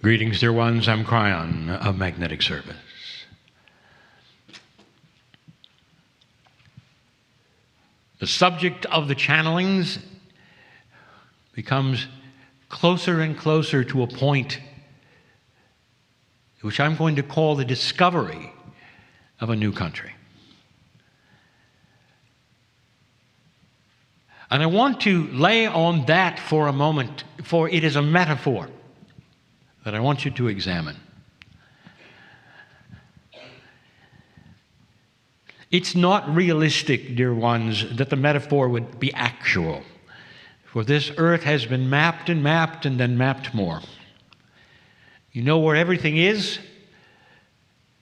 Greetings, dear ones. I'm Kryon of Magnetic Service. The subject of the channelings becomes closer and closer to a point which I'm going to call the discovery of a new country. And I want to lay on that for a moment, for it is a metaphor that I want you to examine. It's not realistic, dear ones, that the metaphor would be actual. For this earth has been mapped and then mapped more. You know where everything is,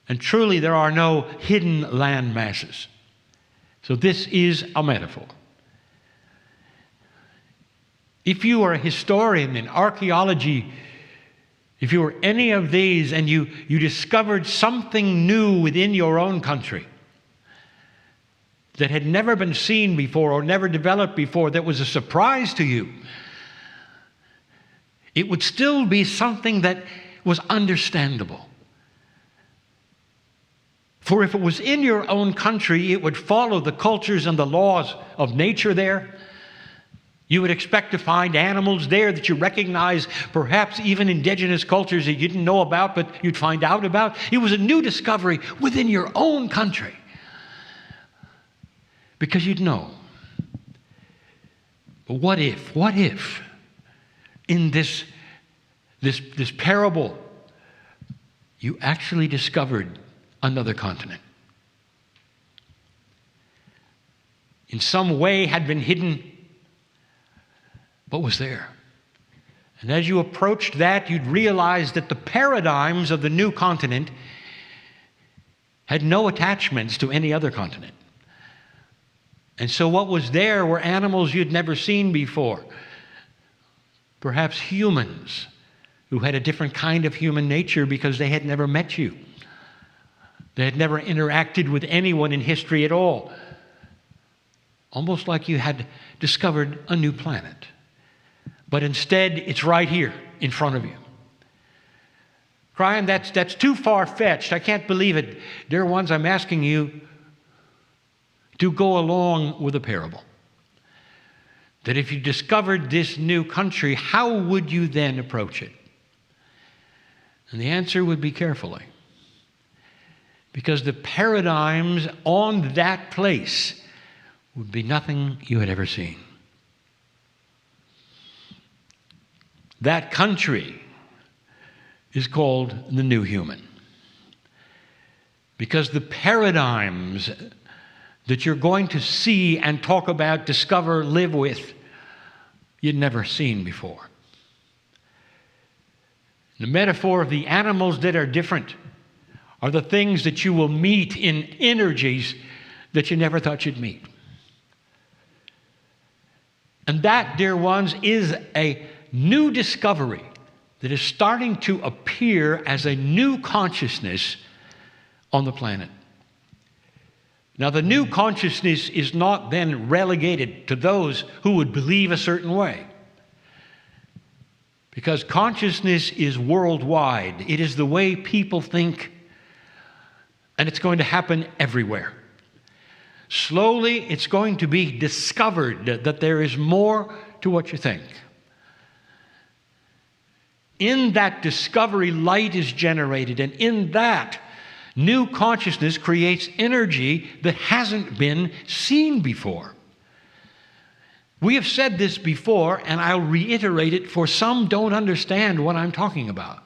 and truly there are no hidden land masses. So this is a metaphor. If you are a historian in archaeology, if you were any of these and you discovered something new within your own country that had never been seen before or never developed before, that was a surprise to you, it would still be something that was understandable. For if it was in your own country, it would follow the cultures and the laws of nature there. You would expect to find animals there that you recognize, perhaps even indigenous cultures that you didn't know about, but you'd find out about. It was a new discovery within your own country. Because you'd know. But what if in this parable you actually discovered another continent? In some way had been hidden, but was there. And as you approached that, you'd realize that the paradigms of the new continent had no attachments to any other continent. And so what was there were animals you'd never seen before. Perhaps humans who had a different kind of human nature because they had never met you. They had never interacted with anyone in history at all. Almost like you had discovered a new planet. But instead, it's right here in front of you. Kryon, that's too far-fetched. I can't believe it. Dear ones, I'm asking you to go along with the parable. That if you discovered this new country, how would you then approach it? And the answer would be carefully. Because the paradigms on that place would be nothing you had ever seen. That country is called the new human. Because the paradigms that you're going to see and talk about, discover, live with, you'd never seen before. The metaphor of the animals that are different are the things that you will meet in energies that you never thought you'd meet. And that, dear ones, is a new discovery that is starting to appear as a new consciousness on the planet. Now, the new consciousness is not then relegated to those who would believe a certain way. Because consciousness is worldwide. It is the way people think, and it's going to happen everywhere. Slowly, it's going to be discovered that there is more to what you think. In that discovery, light is generated, and in that, new consciousness creates energy that hasn't been seen before. We have said this before, and I'll reiterate it, for some don't understand what I'm talking about.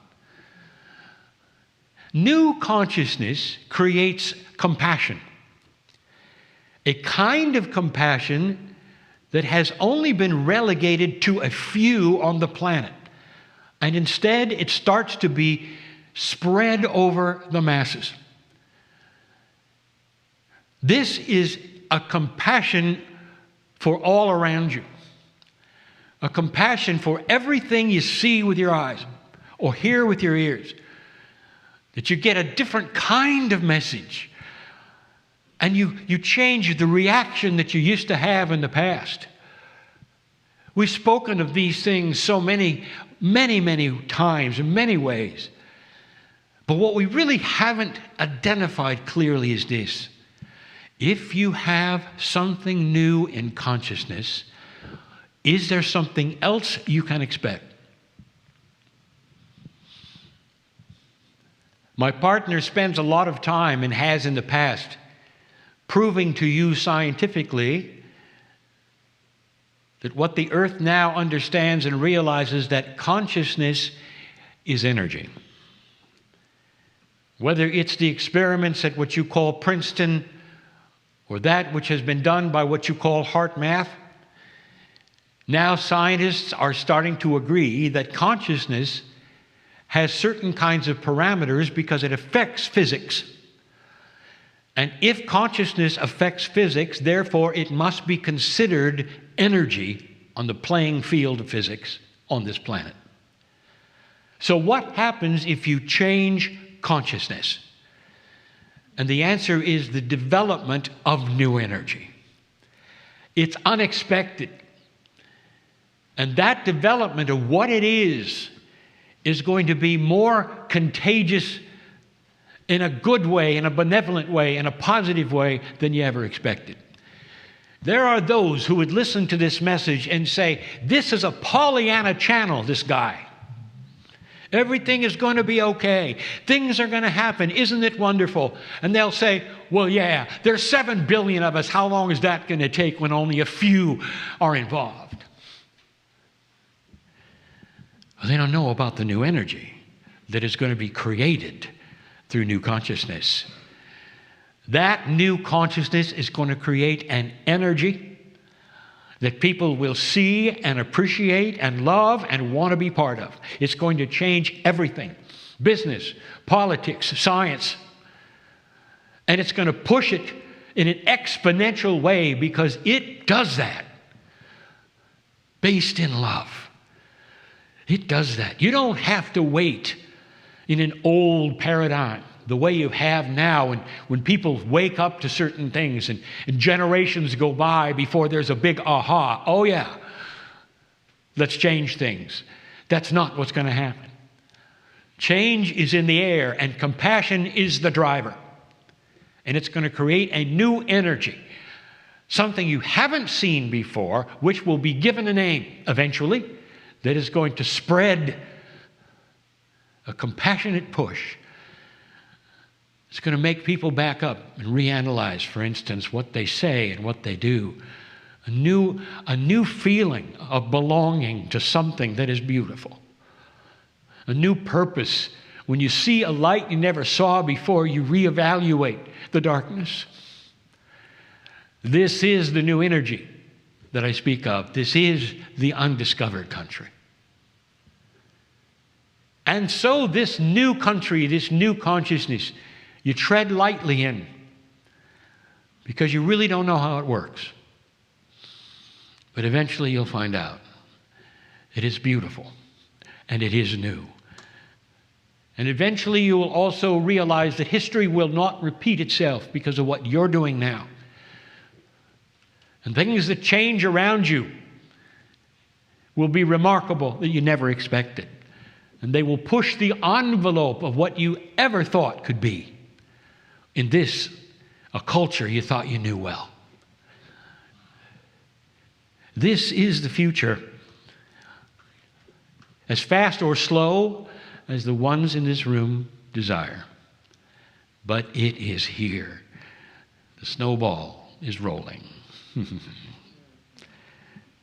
New consciousness creates compassion. A kind of compassion that has only been relegated to a few on the planet. And instead, it starts to be spread over the masses. This is a compassion for all around you. A compassion for everything you see with your eyes or hear with your ears. That you get a different kind of message. And you change the reaction that you used to have in the past. We've spoken of these things so many many, many times in many ways. But what we really haven't identified clearly is this. If you have something new in consciousness, is there something else you can expect? My partner spends a lot of time, and has in the past, proving to you scientifically that what the earth now understands and realizes, that consciousness is energy. Whether it's the experiments at what you call Princeton, or that which has been done by what you call heart math, now scientists are starting to agree that consciousness has certain kinds of parameters because it affects physics. And if consciousness affects physics, therefore it must be considered energy on the playing field of physics on this planet. So what happens if you change consciousness? And the answer is the development of new energy. It's unexpected. And that development of what it is going to be more contagious in a good way, in a benevolent way, in a positive way than you ever expected. There are those who would listen to this message and say, this is a Pollyanna channel, this guy. Everything is going to be okay. Things are going to happen. Isn't it wonderful? And they'll say, well, yeah, there's 7 billion of us. How long is that going to take when only a few are involved? Well, they don't know about the new energy that is going to be created through new consciousness. That new consciousness is going to create an energy that people will see and appreciate and love and want to be part of. It's going to change everything. Business, politics, science. And it's going to push it in an exponential way because it does that. Based in love. It does that. You don't have to wait in an old paradigm the way you have now, and when people wake up to certain things and generations go by before there's a big aha. Oh yeah, let's change things. That's not what's going to happen. Change is in the air, and compassion is the driver. And it's going to create a new energy, something you haven't seen before, which will be given a name eventually, that is going to spread a compassionate push. It's going to make people back up and reanalyze, for instance, what they say and what they do. A new feeling of belonging to something that is beautiful. A new purpose. When you see a light you never saw before, you reevaluate the darkness. This is the new energy that I speak of. This is the undiscovered country. And so this new country, this new consciousness, you tread lightly in because you really don't know how it works. But eventually you'll find out. It is beautiful and it is new. And eventually you will also realize that history will not repeat itself because of what you're doing now. And things that change around you will be remarkable that you never expected. And they will push the envelope of what you ever thought could be. In this, a culture you thought you knew well. This is the future. As fast or slow as the ones in this room desire. But it is here. The snowball is rolling.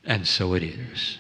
And so it is.